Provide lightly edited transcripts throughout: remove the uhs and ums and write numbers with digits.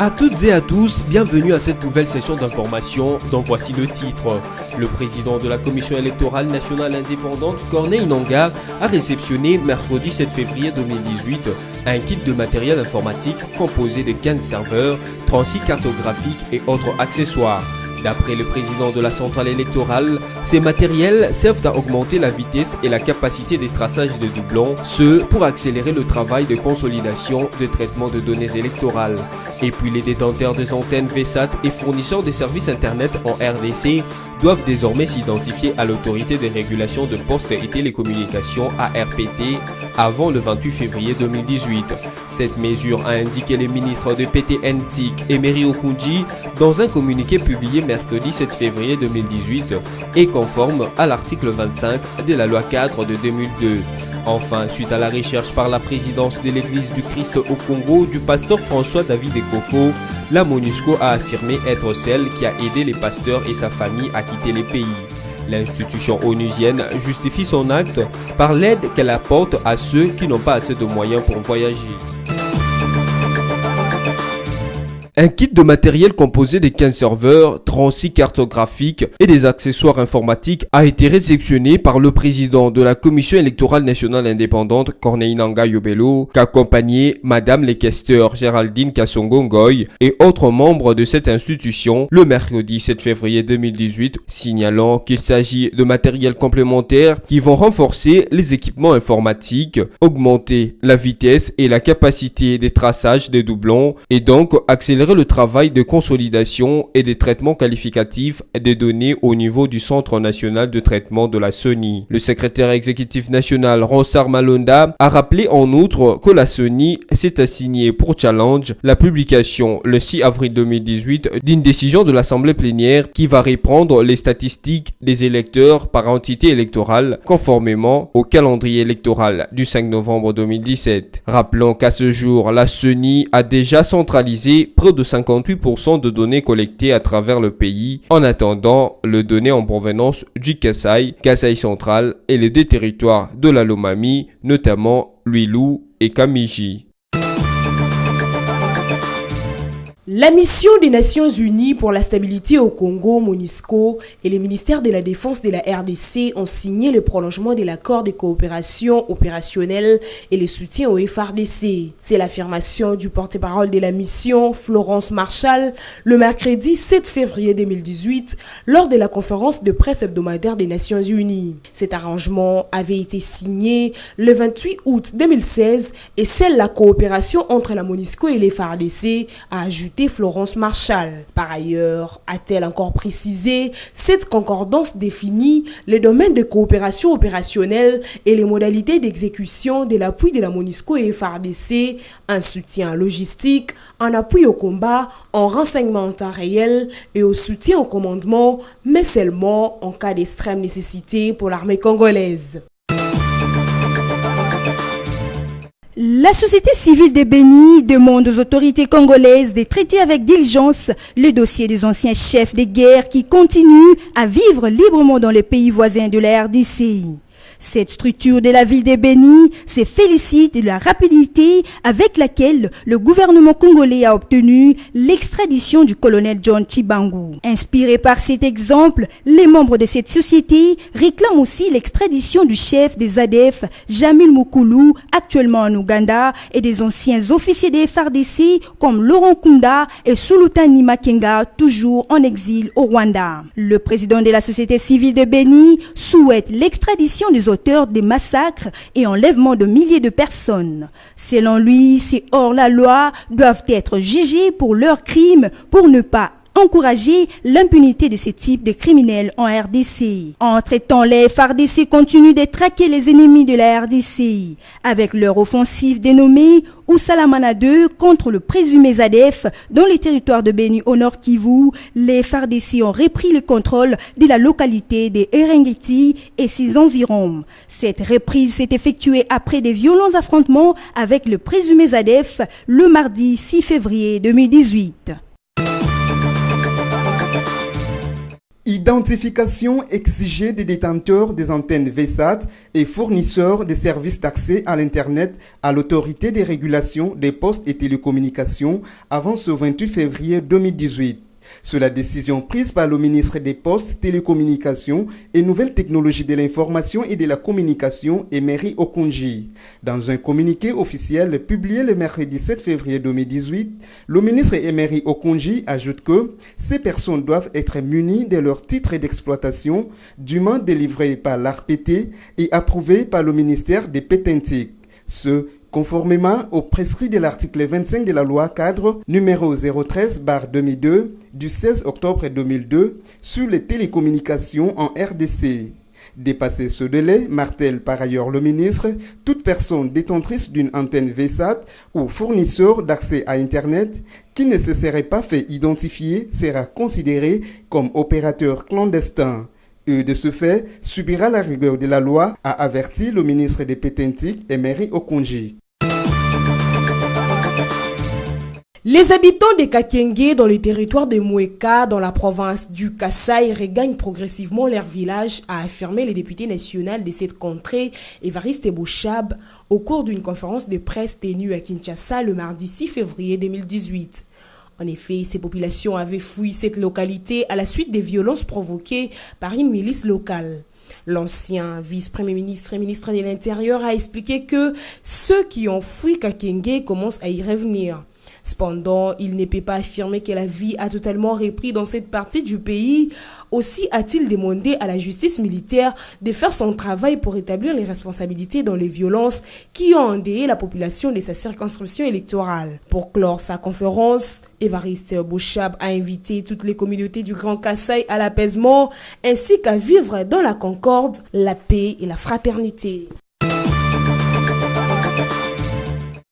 À toutes et à tous, bienvenue à cette nouvelle session d'information dont voici le titre. Le président de la Commission électorale nationale indépendante, Corneille Nangaa, a réceptionné mercredi 7 février 2018 un kit de matériel informatique composé de 15 serveurs, 36 cartographiques et autres accessoires. D'après le président de la centrale électorale, ces matériels servent à augmenter la vitesse et la capacité des traçages de doublons, ce pour accélérer le travail de consolidation de traitement de données électorales. Et puis les détenteurs des antennes VSAT et fournisseurs des services internet en RDC doivent désormais s'identifier à l'autorité des régulations de postes et télécommunications ARPT avant le 28 février 2018. Cette mesure a indiqué les ministres de PTNTIC et Emery Okunji dans un communiqué publié mercredi 7 février 2018 et conforme à l'article 25 de la loi cadre de 2002. Enfin, suite à la recherche par la présidence de l'Église du Christ au Congo du pasteur François David Ekofo, la MONUSCO a affirmé être celle qui a aidé les pasteurs et sa famille à quitter les pays. L'institution onusienne justifie son acte par l'aide qu'elle apporte à ceux qui n'ont pas assez de moyens pour voyager. Un kit de matériel composé de 15 serveurs, 36 cartographiques et des accessoires informatiques a été réceptionné par le président de la Commission électorale nationale indépendante, Corneille Nangaa Yobelo, qu'accompagnait Madame l'équesteur Géraldine Kassongo-Ngoy et autres membres de cette institution le mercredi 7 février 2018, signalant qu'il s'agit de matériel complémentaire qui vont renforcer les équipements informatiques, augmenter la vitesse et la capacité des traçages des doublons et donc accélérer le travail de consolidation et de traitement qualificatif des données au niveau du Centre national de traitement de la CENI. Le secrétaire exécutif national Ronsard Malonda a rappelé en outre que la CENI s'est assignée pour challenge la publication le 6 avril 2018 d'une décision de l'Assemblée plénière qui va reprendre les statistiques des électeurs par entité électorale conformément au calendrier électoral du 5 novembre 2017. Rappelons qu'à ce jour, la CENI a déjà centralisé près de 58% de données collectées à travers le pays en attendant le données en provenance du Kasaï central et les deux territoires de la Lomami, notamment Luilou et Kamiji. La mission des Nations Unies pour la stabilité au Congo, MONUSCO, et le ministère de la Défense de la RDC ont signé le prolongement de l'accord de coopération opérationnelle et le soutien au FARDC. C'est l'affirmation du porte-parole de la mission, Florence Marshall, le mercredi 7 février 2018, lors de la conférence de presse hebdomadaire des Nations Unies. Cet arrangement avait été signé le 28 août 2016 et scelle la coopération entre la MONUSCO et les FARDC, a ajouté Florence Marshall. Par ailleurs, a-t-elle encore précisé, cette concordance définit les domaines de coopération opérationnelle et les modalités d'exécution de l'appui de la MONUSCO et FARDC, un soutien logistique, un appui au combat, en renseignement en temps réel et au soutien au commandement, mais seulement en cas d'extrême nécessité pour l'armée congolaise. La société civile de Béni demande aux autorités congolaises de traiter avec diligence le dossier des anciens chefs de guerre qui continuent à vivre librement dans les pays voisins de la RDC. Cette structure de la ville de Béni se félicite de la rapidité avec laquelle le gouvernement congolais a obtenu l'extradition du colonel John Chibangu. Inspiré par cet exemple, les membres de cette société réclament aussi l'extradition du chef des ADF, Jamil Mukulu, actuellement en Ouganda, et des anciens officiers des FARDC comme Laurent Kunda et Sulutani Makenga, toujours en exil au Rwanda. Le président de la société civile de Béni souhaite l'extradition des auteurs des massacres et enlèvements de milliers de personnes. Selon lui, ces hors-la-loi doivent être jugés pour leurs crimes pour ne pas encourager l'impunité de ce type de criminels en RDC. Entre-temps, les FARDC continuent de traquer les ennemis de la RDC avec leur offensive dénommée Oussalamana 2 contre le présumé ZADF dans les territoires de Béni au Nord Kivu. Les FARDC ont repris le contrôle de la localité de Eringeti et ses environs. Cette reprise s'est effectuée après des violents affrontements avec le présumé ZADF le mardi 6 février 2018. Identification exigée des détenteurs des antennes VSAT et fournisseurs des services d'accès à l'Internet à l'autorité des régulations des postes et télécommunications avant ce 28 février 2018. Sur la décision prise par le ministre des Postes, Télécommunications et Nouvelles Technologies de l'Information et de la Communication, Emery Okonji. Dans un communiqué officiel publié le mercredi 7 février 2018, le ministre Emery Okonji ajoute que ces personnes doivent être munies de leur titre d'exploitation, dûment délivré par l'ARPT et approuvé par le ministère des Pétentique. Conformément aux prescrits de l'article 25 de la loi cadre numéro 013/2002 du 16 octobre 2002 sur les télécommunications en RDC. Dépassé ce délai, martèle par ailleurs le ministre, toute personne détentrice d'une antenne VSAT ou fournisseur d'accès à Internet qui ne se serait pas fait identifier sera considérée comme opérateur clandestin. Et de ce fait, subira la rigueur de la loi, a averti le ministre des Pétentique, Emery Okonji. Les habitants de Kakenge dans le territoire de Moueka, dans la province du Kasaï, regagnent progressivement leur village, a affirmé le député national de cette contrée, Évariste Bochab, au cours d'une conférence de presse tenue à Kinshasa le mardi 6 février 2018. En effet, ces populations avaient fui cette localité à la suite des violences provoquées par une milice locale. L'ancien vice-premier ministre et ministre de l'Intérieur a expliqué que ceux qui ont fui Kakenge commencent à y revenir. Cependant, il ne peut pas affirmer que la vie a totalement repris dans cette partie du pays. Aussi a-t-il demandé à la justice militaire de faire son travail pour établir les responsabilités dans les violences qui ont endeuillé la population de sa circonscription électorale. Pour clore sa conférence, Évariste Bochab a invité toutes les communautés du Grand Kasaï à l'apaisement ainsi qu'à vivre dans la concorde, la paix et la fraternité.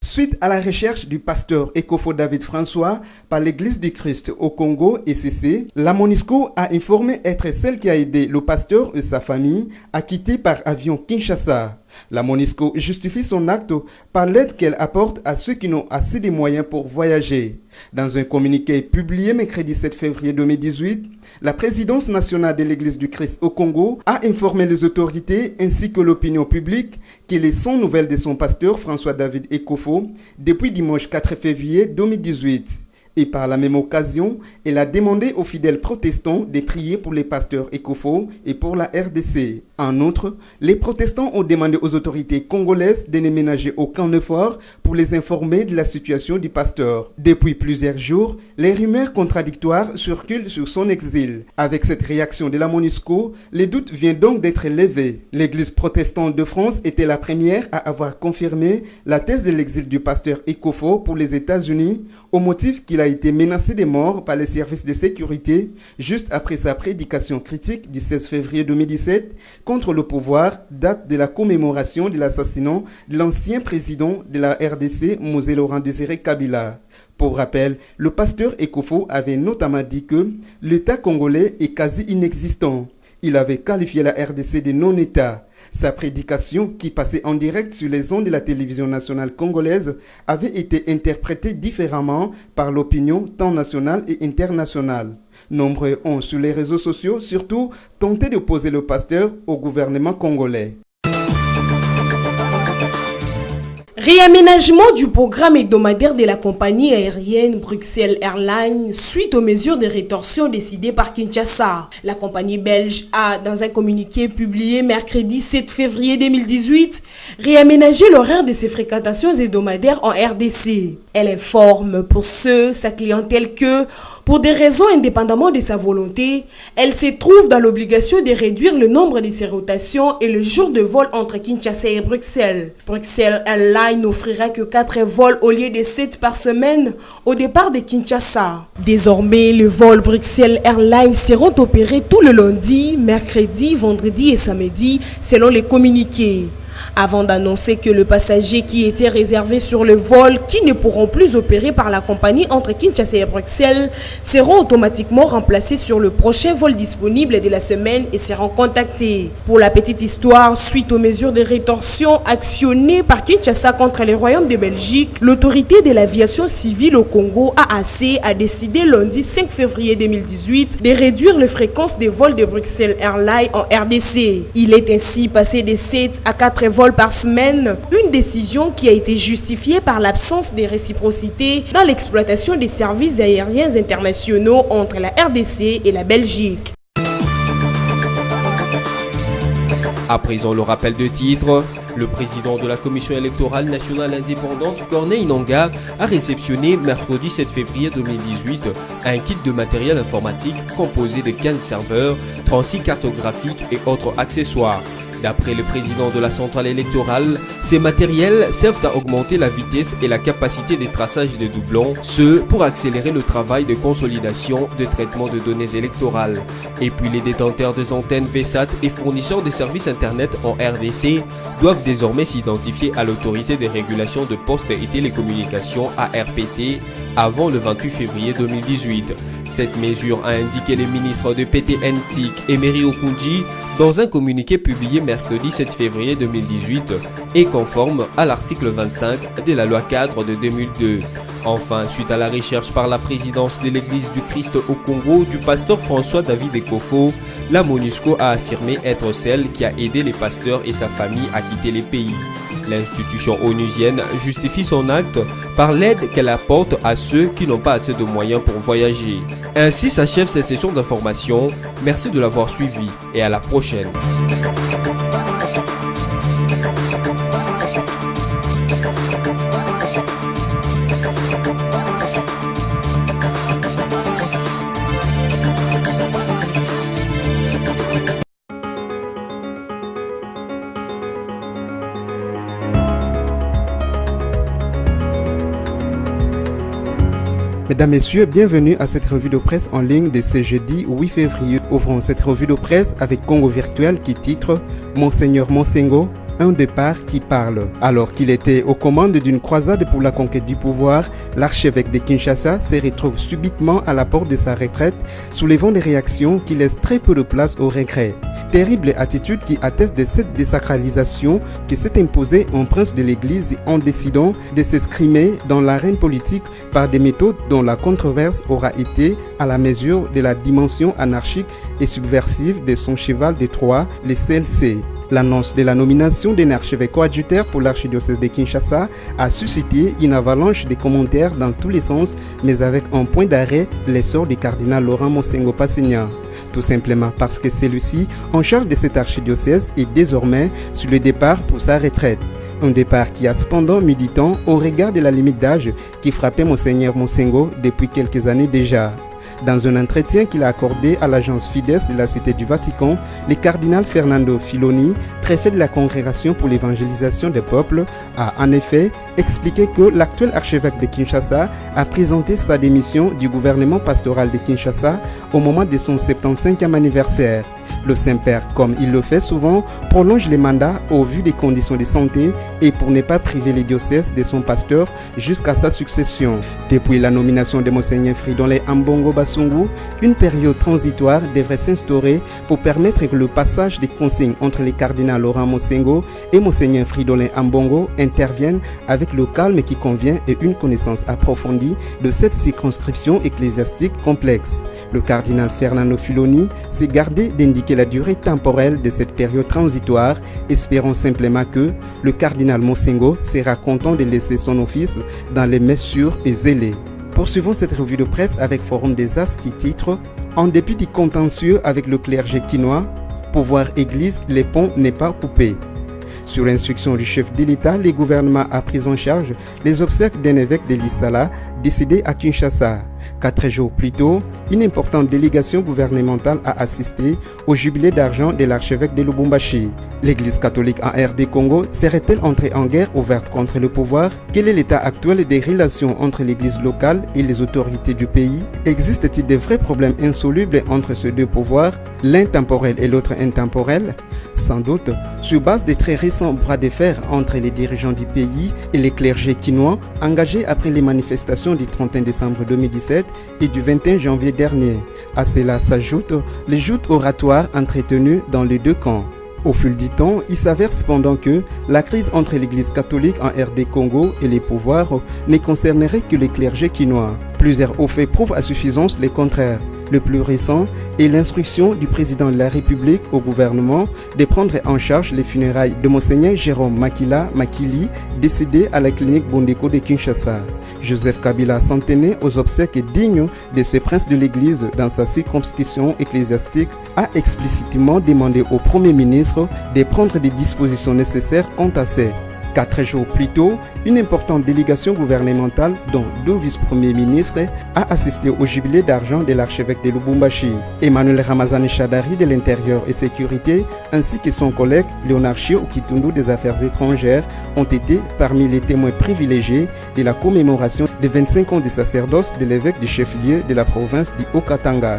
Suite à la recherche du pasteur Ekofo David François par l'Église du Christ au Congo, ECC, la MONUSCO a informé être celle qui a aidé le pasteur et sa famille à quitter par avion Kinshasa. La MONUSCO justifie son acte par l'aide qu'elle apporte à ceux qui n'ont assez de moyens pour voyager. Dans un communiqué publié mercredi 7 février 2018, la présidence nationale de l'Église du Christ au Congo a informé les autorités ainsi que l'opinion publique qu'il est sans nouvelles de son pasteur François David Ekofo depuis dimanche 4 février 2018. Et par la même occasion, elle a demandé aux fidèles protestants de prier pour les pasteurs Ekofo et pour la RDC. En outre, les protestants ont demandé aux autorités congolaises de ne ménager aucun effort pour les informer de la situation du pasteur. Depuis plusieurs jours, les rumeurs contradictoires circulent sur son exil. Avec cette réaction de la MONUSCO, les doutes viennent donc d'être levés. L'Église protestante de France était la première à avoir confirmé la thèse de l'exil du pasteur Ekofo pour les États-Unis, au motif qu'il a été menacé de mort par les services de sécurité juste après sa prédication critique du 16 février 2017 contre le pouvoir, date de la commémoration de l'assassinat de l'ancien président de la RDC, Mosé Laurent Désiré Kabila. Pour rappel, le pasteur Ekofo avait notamment dit que l'État congolais est quasi inexistant. Il avait qualifié la RDC de non-État. Sa prédication, qui passait en direct sur les ondes de la télévision nationale congolaise, avait été interprétée différemment par l'opinion tant nationale et internationale. Nombreux ont sur les réseaux sociaux surtout tenté d'opposer le pasteur au gouvernement congolais. Réaménagement du programme hebdomadaire de la compagnie aérienne Bruxelles Airlines suite aux mesures de rétorsion décidées par Kinshasa. La compagnie belge a, dans un communiqué publié mercredi 7 février 2018, réaménagé l'horaire de ses fréquentations hebdomadaires en RDC. Elle informe pour sa clientèle que, pour des raisons indépendamment de sa volonté, elle se trouve dans l'obligation de réduire le nombre de ses rotations et le jour de vol entre Kinshasa et Bruxelles. Bruxelles Airlines n'offrira que 4 vols au lieu de 7 par semaine au départ de Kinshasa. Désormais, les vols Bruxelles Airlines seront opérés tout le lundi, mercredi, vendredi et samedi selon les communiqués. avant d'annoncer que les passagers qui étaient réservés sur le vol, qui ne pourront plus opérer par la compagnie entre Kinshasa et Bruxelles, seront automatiquement remplacés sur le prochain vol disponible de la semaine et seront contactés. Pour la petite histoire, suite aux mesures de rétorsion actionnées par Kinshasa contre le Royaume de Belgique, l'autorité de l'aviation civile au Congo, AAC, a décidé lundi 5 février 2018 de réduire les fréquences des vols de Bruxelles Airlines en RDC. Il est ainsi passé de 7 à 4 vols par semaine, une décision qui a été justifiée par l'absence de réciprocité dans l'exploitation des services aériens internationaux entre la RDC et la Belgique. À présent, le rappel de titre. Le président de la Commission électorale nationale indépendante, Corneille Nangaa, a réceptionné mercredi 7 février 2018 un kit de matériel informatique composé de 15 serveurs, 36 cartographiques et autres accessoires. D'après le président de la centrale électorale, ces matériels servent à augmenter la vitesse et la capacité de traçage des doublons, ce pour accélérer le travail de consolidation de traitement de données électorales. Et puis les détenteurs des antennes VSAT et fournisseurs de services internet en RDC doivent désormais s'identifier à l'autorité de régulation de postes et télécommunications ARPT avant le 28 février 2018. Cette mesure a indiqué le ministre de PTNTIC, Emery Okunji, dans un communiqué publié mercredi 7 février 2018 et conforme à l'article 25 de la loi cadre de 2002. Enfin, suite à la recherche par la présidence de l'Église du Christ au Congo du pasteur François David Ekofo, la MONUSCO a affirmé être celle qui a aidé les pasteurs et sa famille à quitter les pays. L'institution onusienne justifie son acte par l'aide qu'elle apporte à ceux qui n'ont pas assez de moyens pour voyager. Ainsi s'achève cette session d'information. Merci de l'avoir suivi et à la prochaine. Mesdames, Messieurs, bienvenue à cette revue de presse en ligne de ce jeudi 8 février. Ouvrons cette revue de presse avec Congo Virtuel qui titre « Monseigneur Monsengo, un départ qui parle ». Alors qu'il était aux commandes d'une croisade pour la conquête du pouvoir, l'archevêque de Kinshasa se retrouve subitement à la porte de sa retraite, soulevant des réactions qui laissent très peu de place au regret. Terrible attitude qui atteste de cette désacralisation qui s'est imposée en prince de l'Église en décidant de s'escrimer dans l'arène politique par des méthodes dont la controverse aura été à la mesure de la dimension anarchique et subversive de son cheval de Troie, le CLC. L'annonce de la nomination d'un archevêque coadjuteur pour l'archidiocèse de Kinshasa a suscité une avalanche de commentaires dans tous les sens, mais avec un point d'arrêt l'essor du cardinal Laurent Monsengo Passigna. Tout simplement parce que celui-ci, en charge de cet archidiocèse, est désormais sur le départ pour sa retraite. Un départ qui a cependant mis du temps au regard de la limite d'âge qui frappait Monseigneur Monsengo depuis quelques années déjà. Dans un entretien qu'il a accordé à l'agence Fides de la Cité du Vatican, le cardinal Fernando Filoni, préfet de la Congrégation pour l'évangélisation des peuples, a en effet expliqué que l'actuel archevêque de Kinshasa a présenté sa démission du gouvernement pastoral de Kinshasa au moment de son 75e anniversaire. Le Saint-Père, comme il le fait souvent, prolonge les mandats au vu des conditions de santé et pour ne pas priver les diocèses de son pasteur jusqu'à sa succession. Depuis la nomination de Monseigneur Fridolin Ambongo Basungu, une période transitoire devrait s'instaurer pour permettre que le passage des consignes entre les cardinaux Laurent Monsengo et Monseigneur Fridolin Ambongo intervienne avec le calme qui convient et une connaissance approfondie de cette circonscription ecclésiastique complexe. Le cardinal Fernando Filoni s'est gardé d'indiquer la durée temporelle de cette période transitoire, espérant simplement que le cardinal Monsengo sera content de laisser son office dans les mains sûres et zélées. Poursuivons cette revue de presse avec Forum des As qui titre « En dépit du contentieux avec le clergé quinois, pouvoir église, les ponts n'est pas coupé ». Sur instruction du chef de l'État, le gouvernement a pris en charge les obsèques d'un évêque de l'Issala décédé à Kinshasa. 4 jours plus tôt, une importante délégation gouvernementale a assisté au jubilé d'argent de l'archevêque de Lubumbashi. L'Église catholique en RD Congo serait-elle entrée en guerre ouverte contre le pouvoir? Quel est l'état actuel des relations entre l'Église locale et les autorités du pays? Existe-t-il de vrais problèmes insolubles entre ces deux pouvoirs, l'un temporel et l'autre intemporel? Sans doute, sur base des très récents bras de fer entre les dirigeants du pays et les clergés quinois engagés après les manifestations du 31 décembre 2017 et du 21 janvier dernier. À cela s'ajoutent les joutes oratoires entretenues dans les deux camps. Au fil du temps, il s'avère cependant que la crise entre l'Église catholique en RD Congo et les pouvoirs ne concernerait que les clergés quinois. Plusieurs faits prouvent à suffisance les contraires. Le plus récent est l'instruction du président de la République au gouvernement de prendre en charge les funérailles de Monseigneur Jérôme Makili, décédé à la clinique Bondeko de Kinshasa. Joseph Kabila s'en tenait aux obsèques dignes de ce prince de l'Église dans sa circonscription ecclésiastique, a explicitement demandé au Premier ministre de prendre des dispositions nécessaires quant à ces. 4 jours plus tôt, une importante délégation gouvernementale, dont 2 vice-premiers ministres, a assisté au jubilé d'argent de l'archevêque de Lubumbashi. Emmanuel Ramazani Chadari de l'Intérieur et Sécurité, ainsi que son collègue Léonard Chio Kitundu des Affaires étrangères, ont été parmi les témoins privilégiés de la commémoration des 25 ans de sacerdoce de l'évêque du chef-lieu de la province du Haut-Katanga.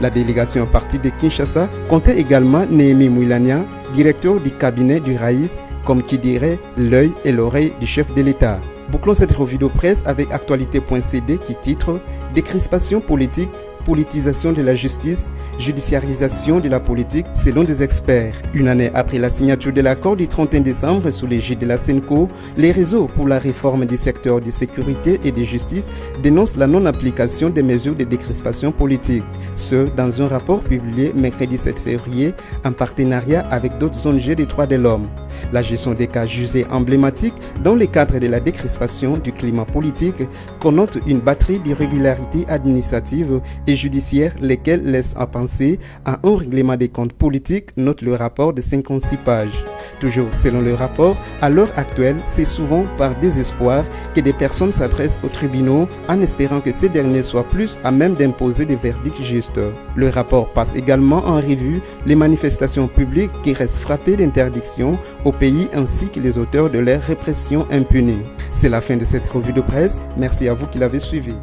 La délégation partie de Kinshasa comptait également Néhémie Mouilania, directeur du cabinet du Raïs, comme qui dirait l'œil et l'oreille du chef de l'État. Bouclons cette revue de presse avec actualité.cd qui titre « Décrispation politique, politisation de la justice, judiciarisation de la politique selon des experts ». Une année après la signature de l'accord du 31 décembre sous l'égide de la SENCO, les réseaux pour la réforme du secteur de sécurité et de justice dénoncent la non-application des mesures de décrispation politique. Ce, dans un rapport publié mercredi 7 février en partenariat avec d'autres ONG des droits de l'homme. La gestion des cas jugés emblématiques dans le cadre de la décrispation du climat politique connote une batterie d'irrégularités administratives et judiciaires, lesquelles laissent à penser à un règlement des comptes politiques, note le rapport de 56 pages. Toujours selon le rapport, à l'heure actuelle, c'est souvent par désespoir que des personnes s'adressent aux tribunaux en espérant que ces derniers soient plus à même d'imposer des verdicts justes. Le rapport passe également en revue les manifestations publiques qui restent frappées d'interdiction au pays ainsi que les auteurs de leur répression impunie. C'est la fin de cette revue de presse. Merci à vous qui l'avez suivi.